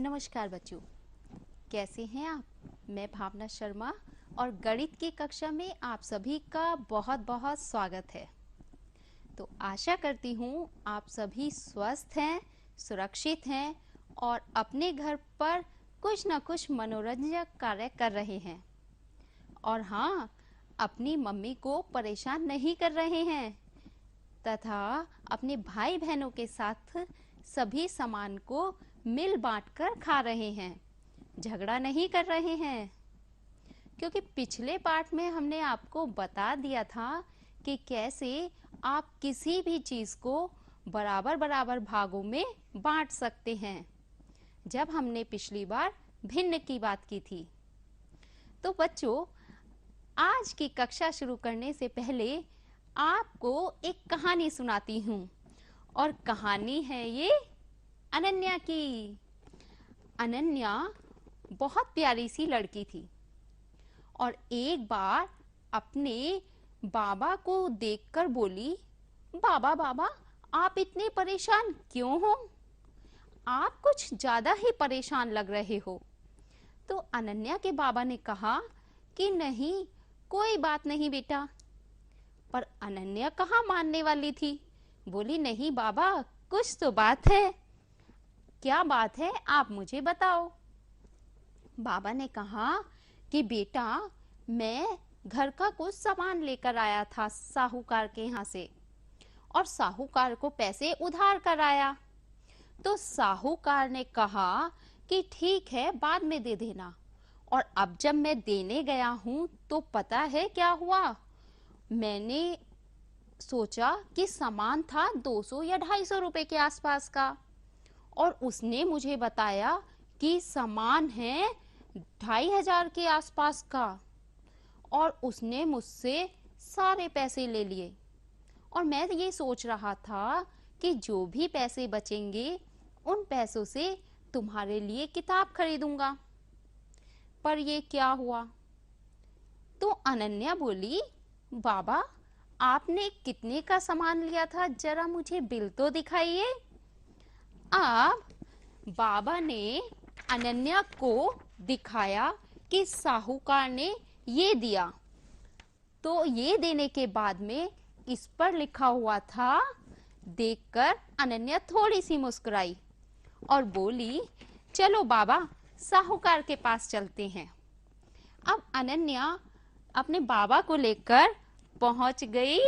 नमस्कार बच्चों, कैसे हैं आप? मैं भावना शर्मा और गणित की कक्षा में आप सभी का बहुत बहुत स्वागत है। तो आशा करती हूँ आप सभी स्वस्थ हैं, सुरक्षित हैं और अपने घर पर कुछ न कुछ मनोरंजक कार्य कर रहे हैं। और हाँ, अपनी मम्मी को परेशान नहीं कर रहे हैं तथा अपने भाई बहनों के साथ सभी सामान को मिल बांटकर खा रहे हैं, झगड़ा नहीं कर रहे हैं। क्योंकि पिछले पाठ में हमने आपको बता दिया था कि कैसे आप किसी भी चीज को बराबर बराबर भागों में बांट सकते हैं, जब हमने पिछली बार भिन्न की बात की थी। तो बच्चों, आज की कक्षा शुरू करने से पहले आपको एक कहानी सुनाती हूँ और कहानी है ये अनन्या की। अनन्या बहुत प्यारी सी लड़की थी और एक बार अपने बाबा को देखकर बोली, बाबा बाबा, आप इतने परेशान क्यों हो? आप कुछ ज्यादा ही परेशान लग रहे हो। तो अनन्या के बाबा ने कहा कि नहीं, कोई बात नहीं बेटा। पर अनन्या कहाँ मानने वाली थी, बोली नहीं बाबा, कुछ तो बात है। क्या बात है, आप मुझे बताओ। बाबा ने कहा कि बेटा, मैं घर का कुछ सामान लेकर आया था साहूकार के यहाँ से और साहूकार को पैसे उधार कर आया। तो साहूकार ने कहा कि ठीक है, बाद में दे देना। और अब जब मैं देने गया हूँ तो पता है क्या हुआ? मैंने सोचा कि सामान था 200 या 250 रुपए के आसपास का और उसने मुझे बताया कि सामान है 2500 के आसपास का और उसने मुझसे सारे पैसे ले लिए। और मैं ये सोच रहा था कि जो भी पैसे बचेंगे उन पैसों से तुम्हारे लिए किताब खरीदूंगा। पर ये क्या हुआ? तो अनन्या बोली, बाबा, आपने कितने का सामान लिया था, जरा मुझे बिल तो दिखाइए। अब बाबा ने अनन्या को दिखाया कि साहूकार ने ये दिया। तो ये देने के बाद में इस पर लिखा हुआ था। देखकर अनन्या थोड़ी सी मुस्कुराई और बोली, चलो बाबा, साहूकार के पास चलते हैं। अब अनन्या अपने बाबा को लेकर पहुंच गई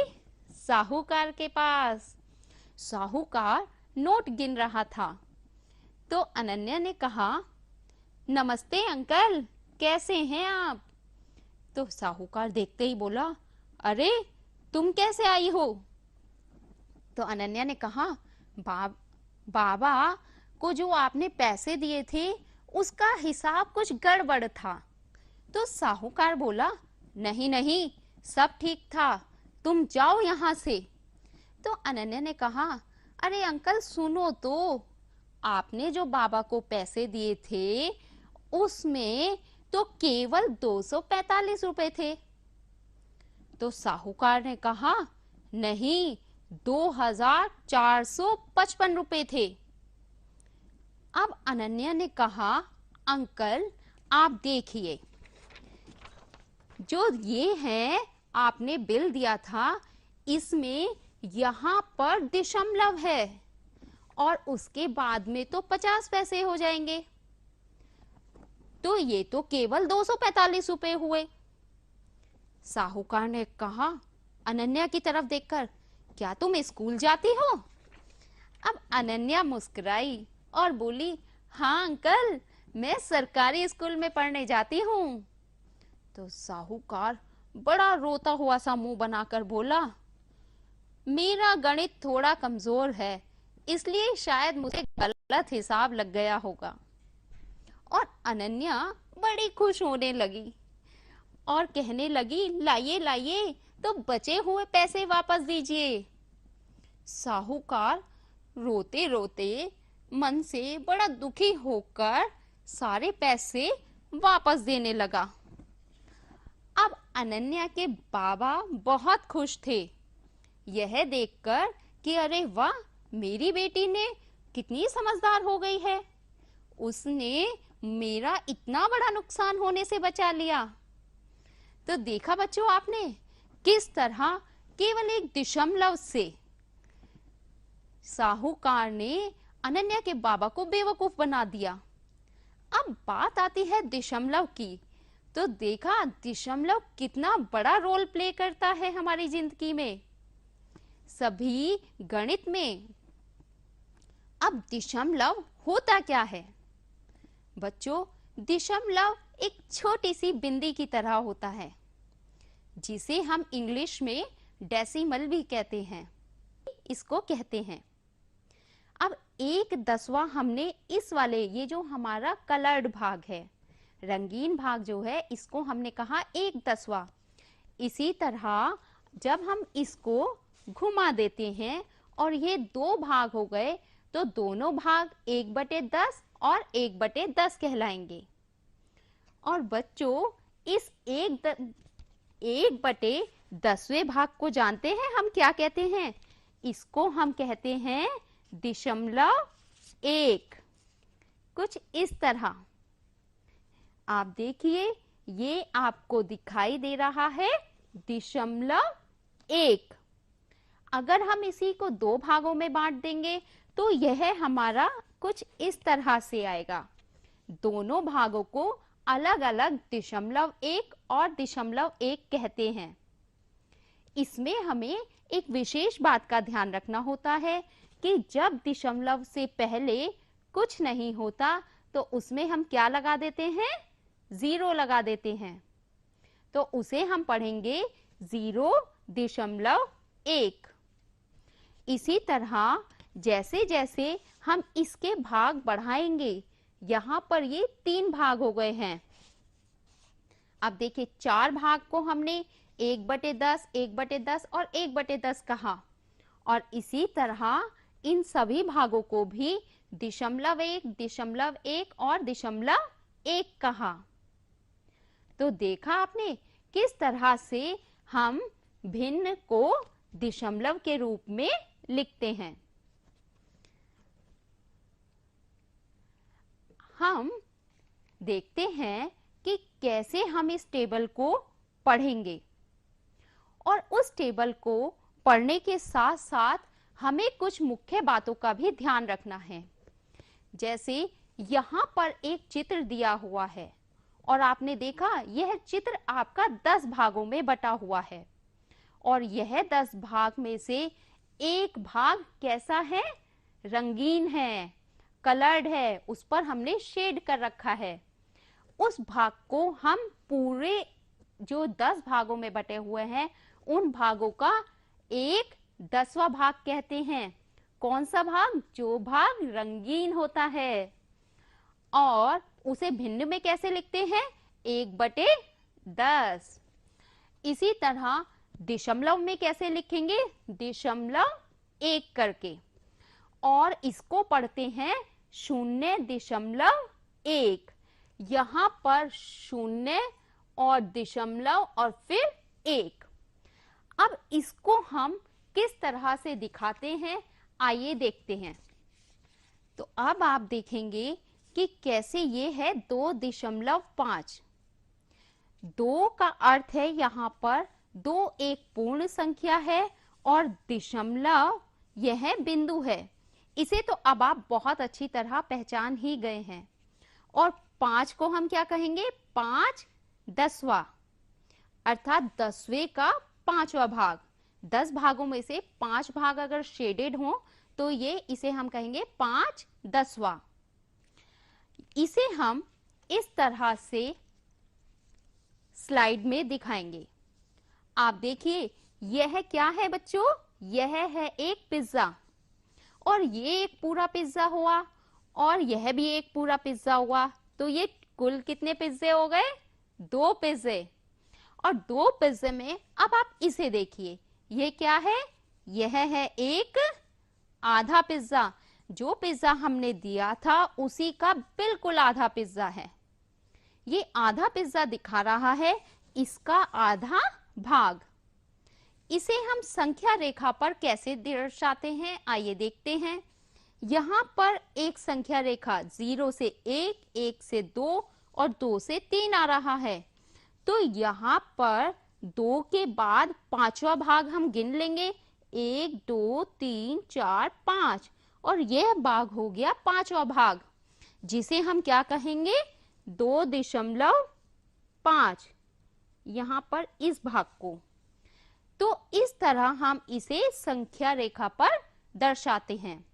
साहूकार के पास। साहूकार नोट गिन रहा था। तो अनन्या ने कहा, नमस्ते अंकल, कैसे हैं आप? तो साहूकार देखते ही बोला, अरे तुम कैसे आई हो? तो अनन्या ने कहा, बाबा को जो आपने पैसे दिए थे उसका हिसाब कुछ गड़बड़ था। तो साहूकार बोला, नहीं नहीं, सब ठीक था, तुम जाओ यहाँ से। तो अनन्या ने कहा, अरे अंकल सुनो तो, आपने जो बाबा को पैसे दिए थे उसमें तो केवल 245 रुपए थे। तो साहूकार ने कहा, नहीं, 2455 रुपए थे। अब अनन्या ने कहा, अंकल आप देखिए, जो ये है आपने बिल दिया था, इसमें यहाँ पर दशमलव है और उसके बाद में तो 50 पैसे हो जाएंगे, तो ये तो केवल 245 रुपए हुए। साहूकार ने कहा अनन्या की तरफ देखकर, क्या तुम स्कूल जाती हो? अब अनन्या मुस्कुराई और बोली, हाँ अंकल, मैं सरकारी स्कूल में पढ़ने जाती हूँ। तो साहूकार बड़ा रोता हुआ सा मुंह बनाकर बोला, मेरा गणित थोड़ा कमजोर है, इसलिए शायद मुझे गलत हिसाब लग गया होगा। और अनन्या बड़ी खुश होने लगी और कहने लगी, लाइए लाइए, तो बचे हुए पैसे वापस दीजिए। साहूकार रोते रोते मन से बड़ा दुखी होकर सारे पैसे वापस देने लगा। अब अनन्या के बाबा बहुत खुश थे यह देखकर कि अरे वाह, मेरी बेटी ने कितनी समझदार हो गई है। उसने मेरा इतना बड़ा नुकसान होने से बचा लिया। तो देखा बच्चों आपने किस तरह केवल एक दशमलव से साहूकार ने अनन्या के बाबा को बेवकूफ बना दिया। अब बात आती है दशमलव की, तो देखा दशमलव कितना बड़ा रोल प्ले करता है हमारी जिंदगी में, सभी गणित में। अब दशमलव होता क्या है बच्चों? दशमलव एक छोटी सी बिंदी की तरह होता है, जिसे हम इंग्लिश में डेसिमल भी कहते हैं, इसको कहते हैं। अब 1/10वां हमने इस वाले, ये जो हमारा कलर्ड भाग है, रंगीन भाग जो है, इसको हमने कहा 1/10वां। इसी तरह जब हम इसको घुमा देते हैं और ये 2 भाग हो गए, तो दोनों भाग 1/10 और 1/10 कहलाएंगे। और बच्चों इस 1/10वें भाग को जानते हैं हम क्या कहते हैं? इसको हम कहते हैं दशमलव 1। कुछ इस तरह आप देखिए, ये आपको दिखाई दे रहा है दशमलव 1। अगर हम इसी को 2 भागों में बांट देंगे तो यह हमारा कुछ इस तरह से आएगा। दोनों भागों को अलग अलग दशमलव 1 और दशमलव 1 कहते हैं। इसमें हमें एक विशेष बात का ध्यान रखना होता है कि जब दशमलव से पहले कुछ नहीं होता तो उसमें हम क्या लगा देते हैं? 0 लगा देते हैं। तो उसे हम पढ़ेंगे 0.1। इसी तरह जैसे जैसे हम इसके भाग बढ़ाएंगे, यहां पर ये 3 भाग हो गए हैं। अब देखिए 4 भाग को हमने 1/10, 1/10 और 1/10 कहा, और इसी तरह इन सभी भागों को भी दशमलव 1, दशमलव 1 और दशमलव 1 कहा। तो देखा आपने किस तरह से हम भिन्न को दशमलव के रूप में लिखते हैं। हम देखते हैं कि कैसे हम इस टेबल को पढ़ेंगे, और उस टेबल को पढ़ने के साथ साथ हमें कुछ मुख्य बातों का भी ध्यान रखना है। जैसे यहाँ पर एक चित्र दिया हुआ है और आपने देखा यह चित्र आपका 10 भागों में बटा हुआ है, और यह 10 भाग में से एक भाग कैसा है? रंगीन है, कलर्ड है, उस पर हमने शेड कर रखा है। उस भाग को हम पूरे जो 10 भागों में बटे हुए हैं उन भागों का 1/10वां भाग कहते हैं। कौन सा भाग? जो भाग रंगीन होता है। और उसे भिन्न में कैसे लिखते हैं? 1/10। इसी तरह दशमलव में कैसे लिखेंगे? दशमलव 1 करके, और इसको पढ़ते हैं 0.1। यहाँ पर 0 और दशमलव और फिर 1। अब इसको हम किस तरह से दिखाते हैं, आइए देखते हैं। तो अब आप देखेंगे कि कैसे ये है 2.5। 2 का अर्थ है यहाँ पर 2 एक पूर्ण संख्या है और दशमलव यह बिंदु है। इसे तो अब आप बहुत अच्छी तरह पहचान ही गए हैं। और 5 को हम क्या कहेंगे? 5/10वां, अर्थात 10वें का 5वां भाग। 10 भागों में से 5 भाग अगर शेडेड हो तो इसे हम कहेंगे 5/10वां। इसे हम इस तरह से स्लाइड में दिखाएंगे। आप देखिए यह क्या है बच्चों? यह है एक पिज्जा, और ये एक पूरा पिज्जा हुआ, और यह भी एक पूरा पिज्जा हुआ। तो ये कुल कितने पिज्जे हो गए? 2 पिज्जे। और 2 पिज्जे में अब आप इसे देखिए, ये क्या है? यह है एक आधा पिज्जा। जो पिज्जा हमने दिया था उसी का बिल्कुल आधा पिज्जा है। ये आधा पिज्जा दिखा रहा है, इसका आधा भाग। इसे हम संख्या रेखा पर कैसे दर्शाते हैं, आइए देखते हैं। यहाँ पर एक संख्या रेखा 0 से 1, 1 से 2 और 2 से 3 आ रहा है। तो यहाँ पर 2 के बाद पांचवा भाग हम गिन लेंगे, 1 2 3 4 5, और यह भाग हो गया पांचवा भाग, जिसे हम क्या कहेंगे, 2.5 यहाँ पर इस भाग को। तो इस तरह हम इसे संख्या रेखा पर दर्शाते हैं।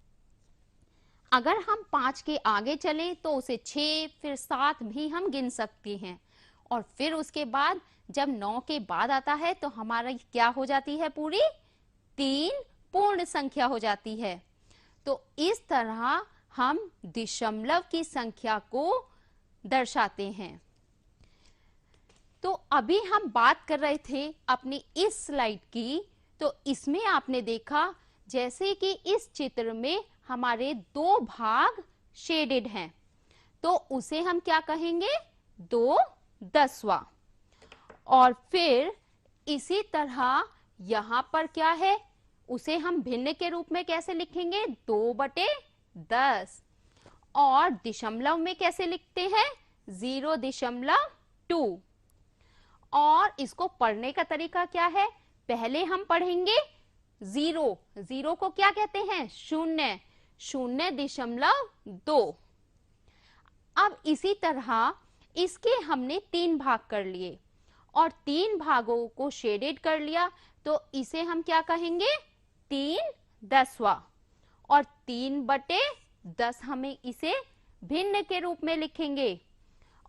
अगर हम 5 के आगे चलें तो उसे 6 फिर 7 भी हम गिन सकते हैं, और फिर उसके बाद जब 9 के बाद आता है तो हमारा क्या हो जाती है, पूरी 3 पूर्ण संख्या हो जाती है। तो इस तरह हम दशमलव की संख्या को दर्शाते हैं। तो अभी हम बात कर रहे थे अपनी इस स्लाइड की, तो इसमें आपने देखा जैसे कि इस चित्र में हमारे 2 भाग शेडेड हैं, तो उसे हम क्या कहेंगे, 2/10। और फिर इसी तरह यहाँ पर क्या है, उसे हम भिन्न के रूप में कैसे लिखेंगे, 2/10। और दशमलव में कैसे लिखते हैं, 0.2। और इसको पढ़ने का तरीका क्या है, पहले हम पढ़ेंगे 0 को क्या कहते हैं, 0.2। अब इसी तरह इसके हमने 3 भाग कर लिए और 3 भागों को शेडेड कर लिया, तो इसे हम क्या कहेंगे, 3/10। और 3/10 हमें इसे भिन्न के रूप में लिखेंगे,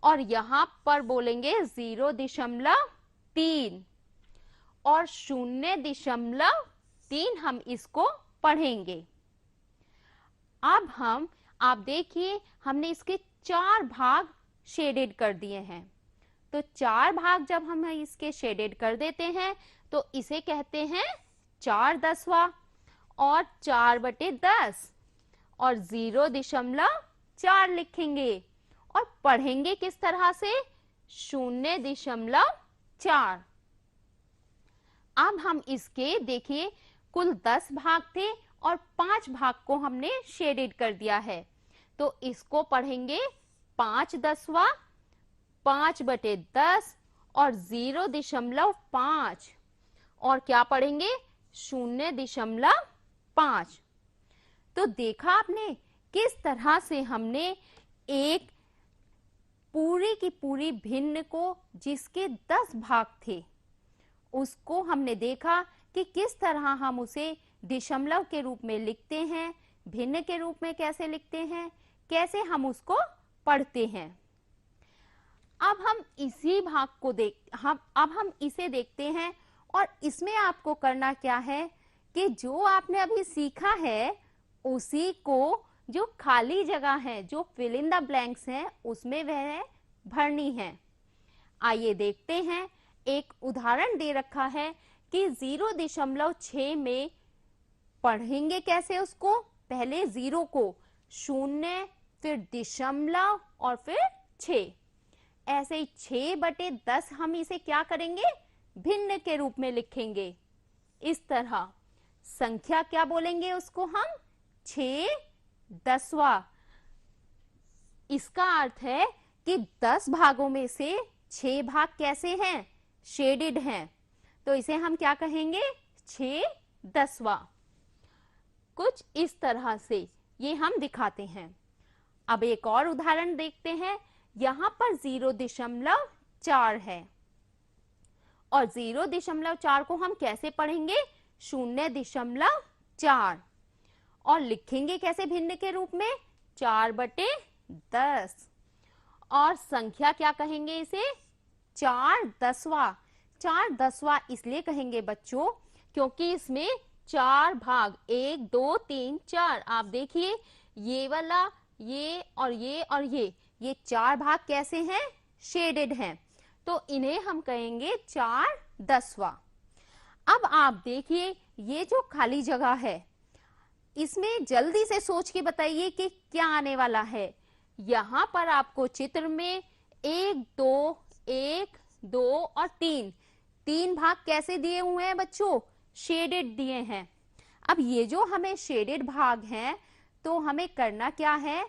और यहाँ पर बोलेंगे 0.3 और 0.3 हम इसको पढ़ेंगे। अब आप देखिए हमने इसके 4 भाग शेडेड कर दिए हैं। तो 4 भाग जब हम इसके शेडेड कर देते हैं तो इसे कहते हैं 4/10 और 4/10 और 0.4 लिखेंगे और पढ़ेंगे किस तरह से, 0.4। अब हम इसके देखिए कुल 10 भाग थे और 5 भाग को हमने शेडेड कर दिया है, तो इसको पढ़ेंगे 5/10, 5/10 और 0.5 और क्या पढ़ेंगे, 0.5। तो देखा आपने किस तरह से हमने एक पूरी की पूरी भिन्न को जिसके 10 भाग थे उसको हमने देखा कि किस तरह हम उसे दशमलव के रूप में लिखते हैं, भिन्न के रूप में कैसे लिखते हैं, कैसे हम उसको पढ़ते हैं। अब हम इसी भाग को अब हम इसे देखते हैं, और इसमें आपको करना क्या है कि जो आपने अभी सीखा है उसी को, जो खाली जगह है, जो फिल इन द ब्लैंक्स हैं, उसमें वह भरनी है। आइए देखते हैं, एक उदाहरण दे रखा है कि 0.6 में पढ़ेंगे कैसे उसको, पहले 0 को 0 फिर दशमलव और फिर 6, ऐसे ही 6/10 हम इसे क्या करेंगे, भिन्न के रूप में लिखेंगे। इस तरह संख्या क्या बोलेंगे उसको हम, 6/10। इसका अर्थ है कि 10 भागों में से 6 भाग कैसे हैं, शेडेड हैं, तो इसे हम क्या कहेंगे, 6/10। कुछ इस तरह से ये हम दिखाते हैं। अब एक और उदाहरण देखते हैं। यहाँ पर 0.4 है और 0.4 को हम कैसे पढ़ेंगे, 0.4 और लिखेंगे कैसे भिन्न के रूप में, 4/10 और संख्या क्या कहेंगे इसे, 4/10। 4/10 इसलिए कहेंगे बच्चों क्योंकि इसमें 4 भाग, 1 2 3 4, आप देखिए ये वाला, ये और ये और ये 4 भाग कैसे हैं, शेडेड हैं, तो इन्हें हम कहेंगे 4/10। अब आप देखिए ये जो खाली जगह है इसमें जल्दी से सोच के बताइए कि क्या आने वाला है। यहाँ पर आपको चित्र में 1 2 1 2 और 3 भाग कैसे दिए हुए हैं बच्चों, शेडेड दिए हैं। अब ये जो हमें शेडेड भाग हैं तो हमें करना क्या है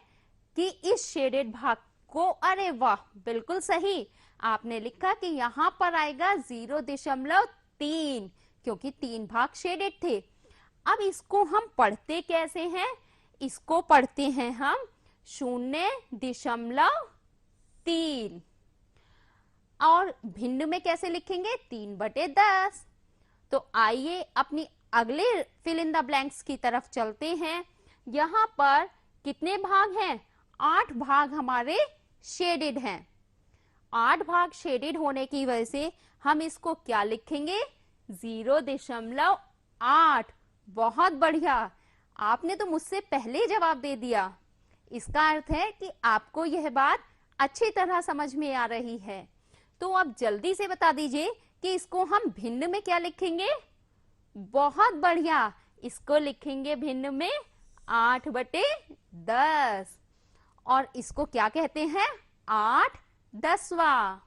कि इस शेडेड भाग को, अरे वाह बिल्कुल सही, आपने लिखा कि यहाँ पर आएगा 0.3, क्योंकि 3 भाग शेडेड थे। अब इसको हम पढ़ते कैसे हैं? इसको पढ़ते हैं हम 0.3, और भिन्न में कैसे लिखेंगे? 3/10। तो आइए अपनी अगले फिल इन द ब्लैंक्स की तरफ चलते हैं। यहाँ पर कितने भाग हैं? 8 भाग हमारे शेडेड हैं। 8 भाग शेडेड होने की वजह से हम इसको क्या लिखेंगे? 0.8। बहुत बढ़िया, आपने तो मुझसे पहले जवाब दे दिया। इसका अर्थ है कि आपको यह बात अच्छी तरह समझ में आ रही है। तो अब जल्दी से बता दीजिए कि इसको हम भिन्न में क्या लिखेंगे? बहुत बढ़िया, इसको लिखेंगे भिन्न में 8/10, और इसको क्या कहते हैं? 8/10।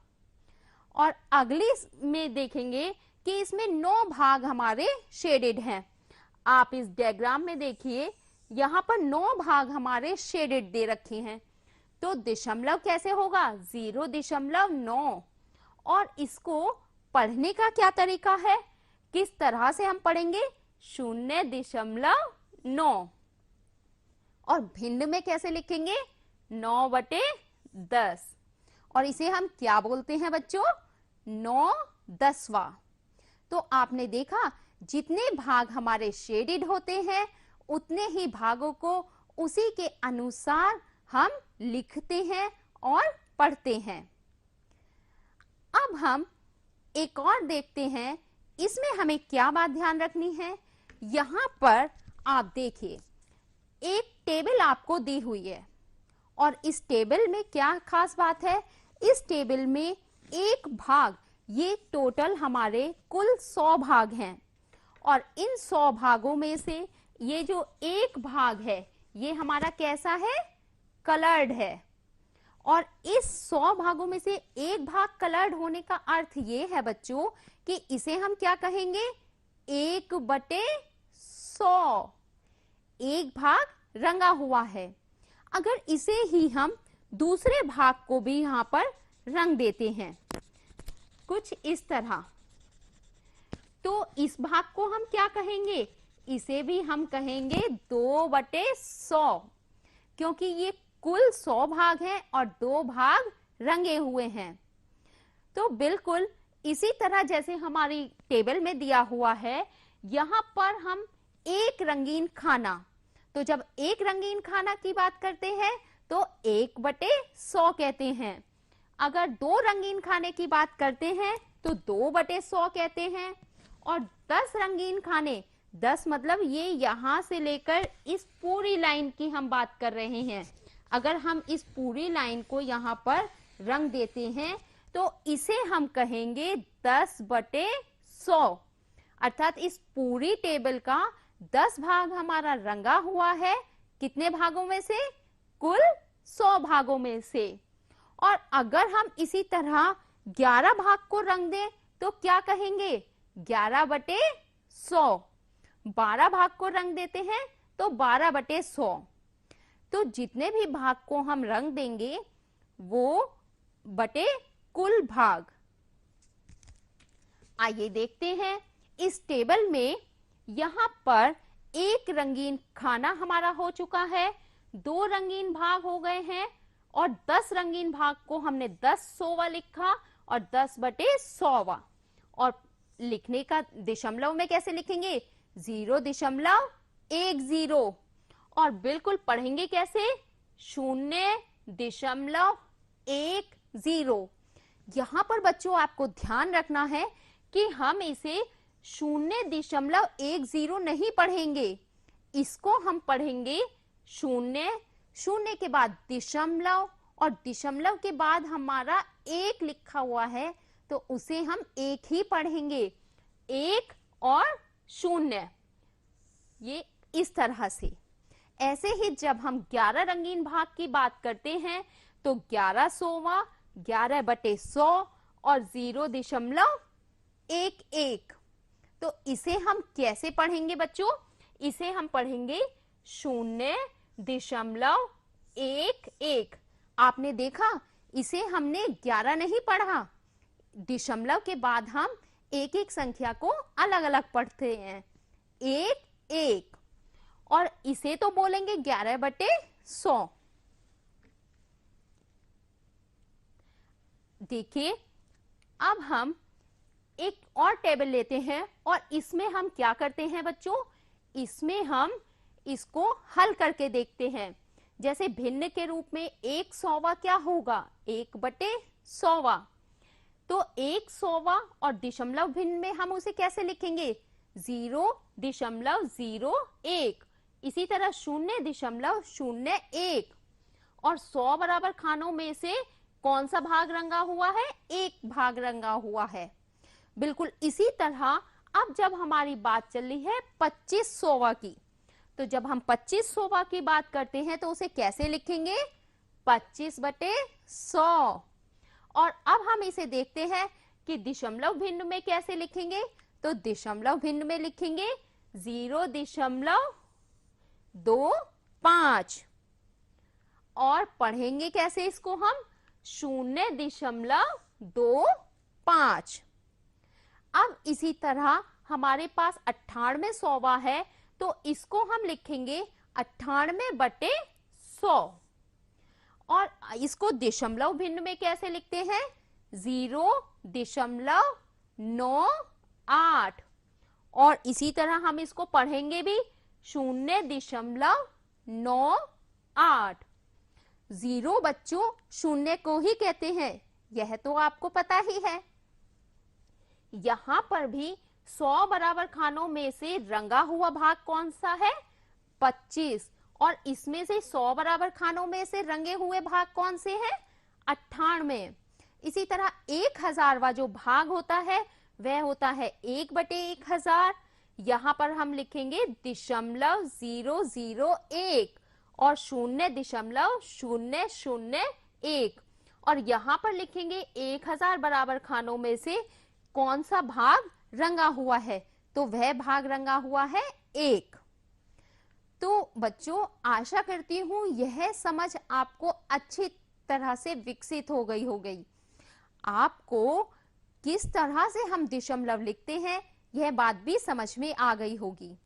और अगली में देखेंगे कि इसमें 9 भाग हमारे शेडेड हैं। आप इस डायग्राम में देखिए, यहाँ पर 9 भाग हमारे शेडेड दे रखे हैं। तो दशमलव कैसे होगा? 0.9। और इसको पढ़ने का क्या तरीका है? किस तरह से हम पढ़ेंगे? 0.9। और भिन्न में कैसे लिखेंगे? 9/10। और इसे हम क्या बोलते हैं बच्चों? 9/10। तो आपने देखा, जितने भाग हमारे शेडेड होते हैं उतने ही भागों को उसी के अनुसार हम लिखते हैं और पढ़ते हैं। अब हम एक और देखते हैं, इसमें हमें क्या बात ध्यान रखनी है। यहाँ पर आप देखिए, एक टेबल आपको दी हुई है, और इस टेबल में क्या खास बात है? इस टेबल में एक भाग, ये टोटल हमारे कुल 100 भाग हैं, और इन 100 भागों में से ये जो एक भाग है ये हमारा कैसा है? कलर्ड है। और इस 100 भागों में से एक भाग कलर्ड होने का अर्थ ये है बच्चों कि इसे हम क्या कहेंगे? 1/100। एक भाग रंगा हुआ है। अगर इसे ही हम दूसरे भाग को भी यहां पर रंग देते हैं कुछ इस तरह, तो इस भाग को हम क्या कहेंगे? इसे भी हम कहेंगे 2/100, क्योंकि ये कुल 100 भाग हैं और 2 भाग रंगे हुए हैं। तो बिल्कुल इसी तरह जैसे हमारी टेबल में दिया हुआ है, यहाँ पर हम एक रंगीन खाना, तो जब एक रंगीन खाना की बात करते हैं तो 1/100 कहते हैं। अगर 2 रंगीन खाने की बात करते हैं तो 2/100 कहते हैं। और 10 रंगीन खाने, 10 मतलब ये यहां से लेकर इस पूरी लाइन की हम बात कर रहे हैं। अगर हम इस पूरी लाइन को यहाँ पर रंग देते हैं तो इसे हम कहेंगे 10/100। अर्थात इस पूरी टेबल का 10 भाग हमारा रंगा हुआ है। कितने भागों में से? कुल 100 भागों में से। और अगर हम इसी तरह 11 भाग को रंग दें तो क्या कहेंगे? 11/100। 12 भाग को रंग देते हैं तो 12/100। तो जितने भी भाग को हम रंग देंगे वो बटे कुल भाग। आइए देखते हैं इस टेबल में, यहाँ पर एक रंगीन खाना हमारा हो चुका है, 2 रंगीन भाग हो गए हैं, और 10 रंगीन भाग को हमने 10/100 लिखा और 10/100। और लिखने का दशमलव में कैसे लिखेंगे? 0.10। और बिल्कुल पढ़ेंगे कैसे? 0.10। यहाँ पर बच्चों आपको ध्यान रखना है कि हम इसे 0.10 नहीं पढ़ेंगे, इसको हम पढ़ेंगे 0 के बाद दशमलव, और दशमलव के बाद हमारा 1 लिखा हुआ है तो उसे हम 1 ही पढ़ेंगे। 1 और 0, ये इस तरह से। ऐसे ही जब हम 11 रंगीन भाग की बात करते हैं तो 11/100, 11/100 और 0.11। तो इसे हम कैसे पढ़ेंगे बच्चों? इसे हम पढ़ेंगे .11। आपने देखा, इसे हमने 11 नहीं पढ़ा, दशमलव के बाद हम एक एक संख्या को अलग अलग पढ़ते हैं, 1 और इसे तो बोलेंगे 11/100। देखिए, अब हम एक और टेबल लेते हैं और इसमें हम क्या करते हैं बच्चों, इसमें हम इसको हल करके देखते हैं। जैसे भिन्न के रूप में 1/100 क्या होगा, 1/100। तो 1/100 और दशमलव भिन्न में हम उसे कैसे लिखेंगे, 0.01। इसी तरह 0.01 और 100 बराबर खानों में से कौन सा भाग रंगा हुआ है, 1 भाग रंगा हुआ है। बिल्कुल इसी तरह अब जब हमारी बात चल रही है 2500 की, तो जब हम 2500 की बात करते हैं तो उसे कैसे लिखेंगे, 25/100। और अब हम इसे देखते हैं कि दशमलव भिन्न में कैसे लिखेंगे, तो दशमलव भिन्न में लिखेंगे 0.25 और पढ़ेंगे कैसे इसको हम, 0.25। अब इसी तरह हमारे पास 98वां है, तो इसको हम लिखेंगे 98/100 और इसको दशमलव भिन्न में कैसे लिखते हैं, 0.98 और इसी तरह हम इसको पढ़ेंगे भी 0.98। 0 बच्चों शून्य को ही कहते हैं, यह तो आपको पता ही है। यहां पर भी 100 बराबर खानों में से रंगा हुआ भाग कौन सा है, 25 और इसमें से 100 बराबर खानों में से रंगे हुए भाग कौन से हैं, 98। इसी तरह 1000वां जो भाग होता है वह होता है 1/1000। यहां पर हम लिखेंगे 0.001 और 0.001 और यहां पर लिखेंगे 1000 बराबर खानों में से कौन सा भाग रंगा हुआ है, तो वह भाग रंगा हुआ है 1। तो बच्चों आशा करती हूं यह समझ आपको अच्छी तरह से विकसित हो गई। आपको किस तरह से हम दशमलव लिखते हैं यह बात भी समझ में आ गई होगी।